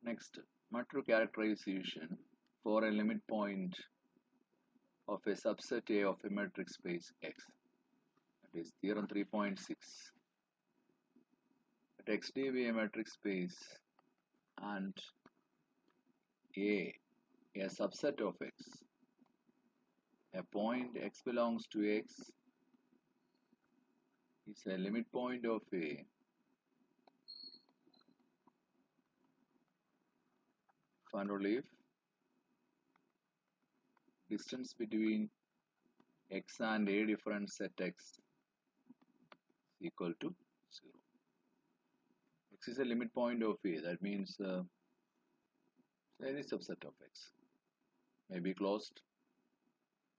Next, matrix characterization for a limit point of a subset A of a metric space X. That is theorem 3.6. Let XD be a metric space and a subset of X. A point X belongs to X is a limit point of A if and only if distance between X and a different set X is equal to 0. X is a limit point of A. That means any subset of X may be closed,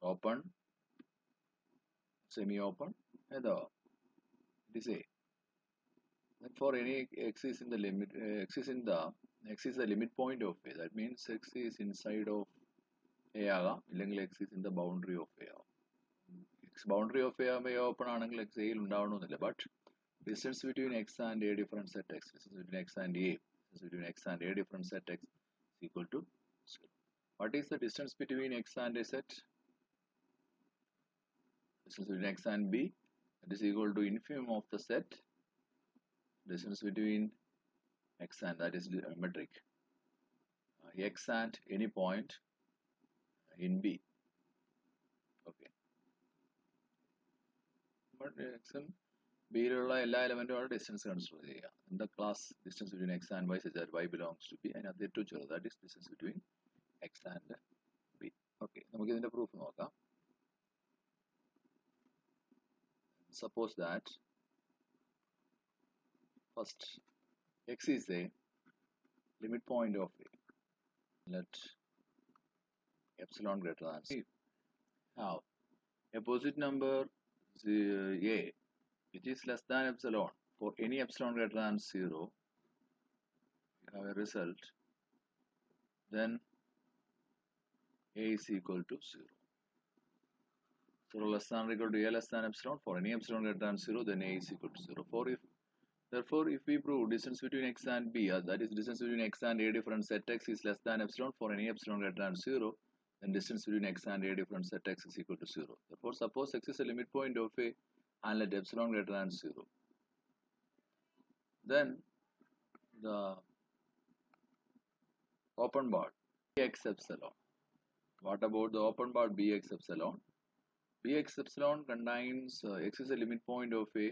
open, semi-open, either it is A. And for any X is in the limit, X is the limit point of A. That means X is inside of A ആകാം ഇല്ലെങ്കിൽ X is in the boundary of A ആകാം. X boundary of A ആകുമ്പോൾ open ആണെങ്കിൽ X A യിൽ ഉണ്ടാവണമെന്നില്ല. But distance between X and A different set X, distance between X and A, distance between X and A different set X is equal to 0. What is the distance between X and a set? Distance between X and B, that is equal to infimum of the set. Distance between X and, that is metric, X and any point in B. Okay. But X and B യിലുള്ള എല്ലാ എലമെന്റും distance consider ചെയ്യുക. In the class distance between X and Y such that Y belongs to B, അതിനകത്ത് ഏറ്റവും ചെറുത്, that is distance between X and B. Okay, നമുക്ക് ഇതിന്റെ proof നോക്കാം. Suppose that first X is a limit point of A. Let epsilon greater than 0. Now, a positive number A which is less than epsilon. For any epsilon greater than 0, you have a result. Then A is equal to 0. 0 less than or equal to A less than epsilon. For any epsilon greater than 0, then A is equal to 0. Therefore, if we prove distance between X and B, that is distance between X and A different set X is less than epsilon for any epsilon greater than 0, then distance between X and A different set X is equal to 0. Therefore, suppose X is a limit point of A and let epsilon greater than 0. Then the open bar Bx epsilon. What about the open bar Bx epsilon? Bx epsilon contains X is a limit point of A.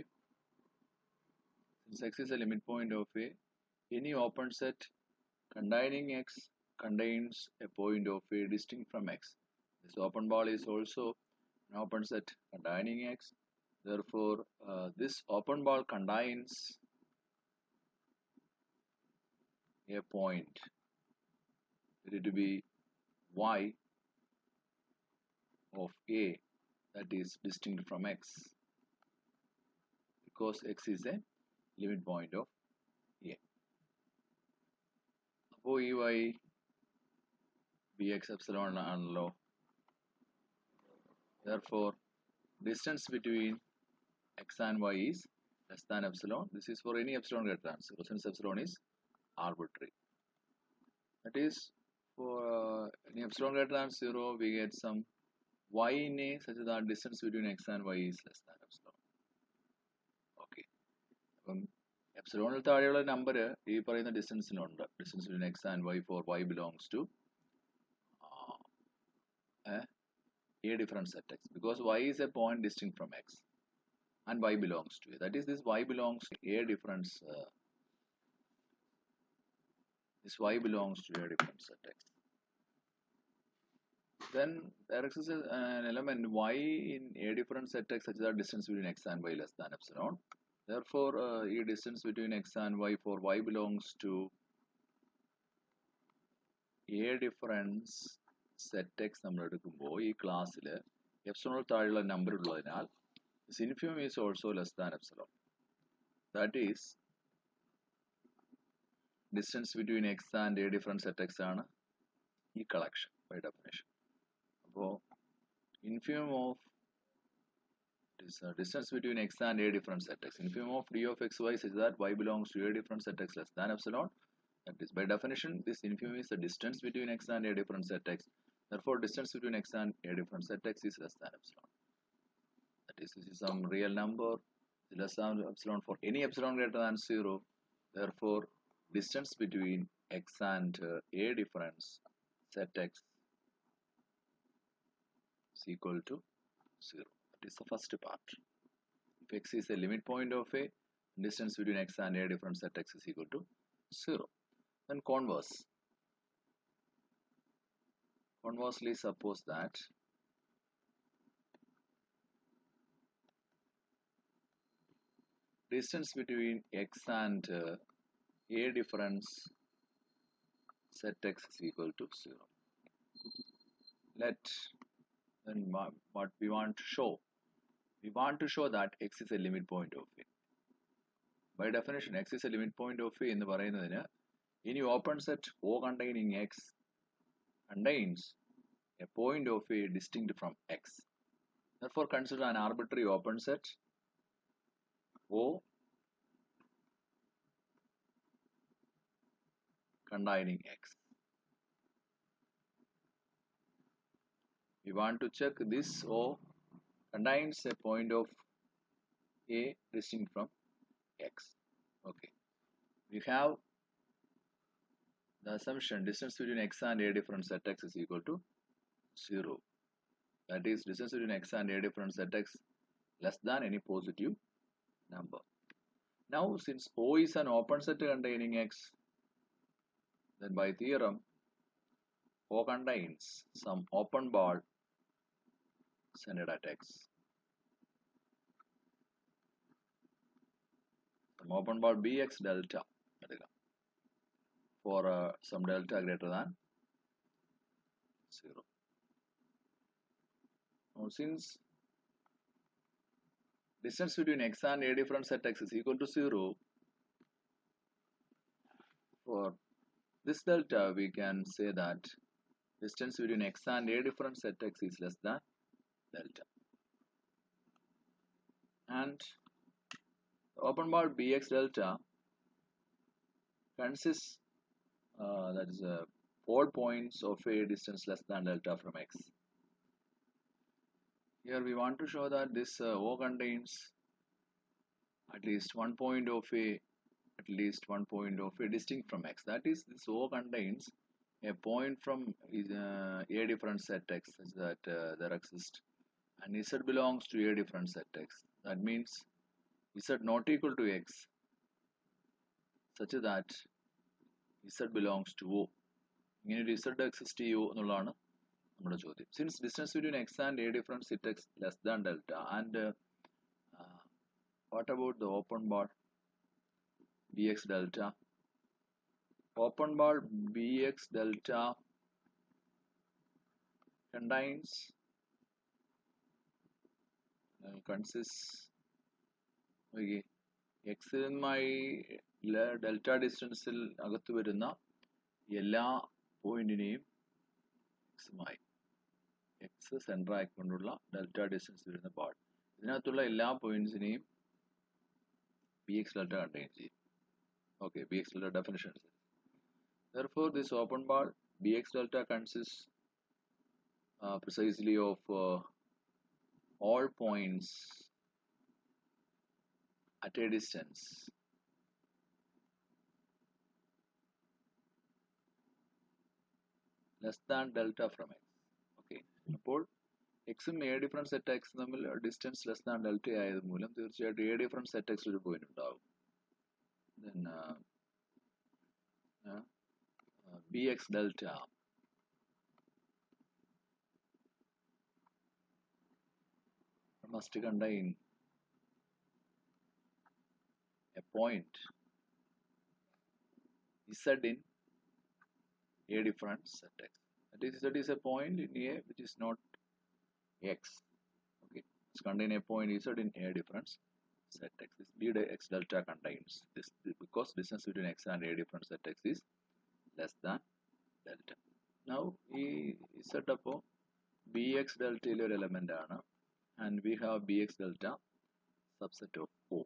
Since X is a limit point of A, any open set containing X contains a point of A distinct from X. This open ball is also an open set containing X. Therefore, this open ball contains a point, let it be Y of A that is distinct from X, because X is a limit point of A. അപ്പോൾ ഈ Y Bx epsilon ആണല്ലോ. Therefore, distance between X and Y is less than epsilon. This is for any epsilon greater than 0, since epsilon is arbitrary. That is, for any epsilon greater than 0, we get some Y in A such that distance between X and Y is less than epsilon. Okay. Epsilon താഴെയുള്ള number ഈ പറയുന്ന ഡിസ്റ്റൻസിലുണ്ട്. Distance between X and Y for Y belongs to A different set X, because Y is a point distinct from X and Y belongs to A. That is, this Y belongs to A difference. This Y belongs to A different set X. Then there exists an element Y in A different set X such that distance between X and Y less than epsilon. Therefore, a distance between X and Y for Y belongs to A difference set X നമ്മൾ എടുക്കുമ്പോൾ ഈ ക്ലാസ്സിൽ epsilon താഴെയുള്ള number ഉള്ളതിനാൽ this infimum is also less than epsilon. That is, distance between X and A different set X ആണ് ഈ collection by definition. അപ്പോൾ infimum of this distance between X and A different set X, infimum of d of xy such that Y belongs to A different set X less than epsilon. That is, by definition, this infimum is the distance between x and a different set x. Therefore, distance between x and a different set x is less than epsilon. That is, this is some real number less than epsilon for any epsilon greater than 0. Therefore, distance between x and a difference set x is equal to 0. That is the first part. If x is a limit point of a, distance between x and a difference set x is equal to 0. Then conversely, suppose that distance between x and a difference set x is equal to 0. Then what we want to show? We want to show that x is a limit point of a. By definition, x is a limit point of a എന്ന് പറയുന്നതിന് any open set O containing x contains a point of a distinct from x. Therefore, consider an arbitrary open set O containing x. We want to check this O contains a point of a distinct from x. Okay. We have the assumption distance between x and a difference set x is equal to 0. That is, distance between x and a difference set x less than any positive number. Now, since O is an open set containing x, then by theorem, O contains some open ball centered at x. Some open ball Bx delta for some delta greater than 0. Now, since distance between x and a difference set x is equal to 0, for this delta we can say that distance between x and a difference set x is less than delta. And open ball Bx delta consists that is all points of a distance less than delta from x. Here we want to show that this O contains at least one point of a distinct from x. That is, this O contains a point from a different set x such that there exists and z belongs to a different set x. That means z not equal to x such that z belongs to O. ഇങ്ങനെ ഒരു z exist ചെയ്യൂ എന്നുള്ളതാണ് നമ്മുടെ ചോദ്യം. Since distance between x and a difference set x less than delta, and what about the open bar Bx delta? Open bar Bx delta consists എക്സുമായി delta ഡിസ്റ്റൻസിൽ അകത്ത് വരുന്ന എല്ലാ പോയിന്റിനെയും എക്സുമായി എക്സ് സെൻറ്റർ ആയിക്കൊണ്ടുള്ള ഡെൽറ്റ ഡിസ്റ്റൻസ് വരുന്ന പാർട്ട് ഇതിനകത്തുള്ള എല്ലാ പോയിന്റ്സിനെയും ബി എക്സ് ഡെൽറ്റ കണ്ടെയ്ൻ ചെയ്യും. Okay, B X delta definition. Therefore, this open bar Bx delta consists precisely of all points at a distance less than delta from x. Okay, അപ്പോൾ എക്സും A difference set X തമ്മിൽ distance less than delta ആയത് മൂലം തീർച്ചയായിട്ടും A difference set X ഒരു point ഉണ്ടാകും. Then Bx delta must contain a point z in a different set x. That is, z is a point in a which is not x. Okay, it's contain a point z in a different set x. This Bx delta contains this because distance between x and a different set x is less than delta. Now, z അപ്പോൾ Bx delta ഒരു element ആണ്, and we have Bx delta subset of O.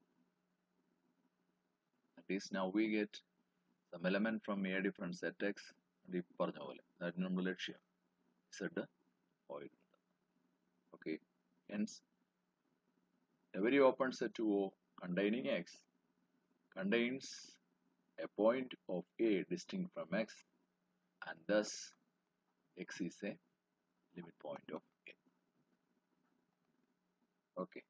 That is, now we get some element from a different set x ഈ പറഞ്ഞ പോലെ അതായിരുന്നു നമ്മുടെ ലക്ഷ്യം z void. Okay, hence every open set O containing x contains a point of A distinct from x, and thus x is a limit point of A. Okay.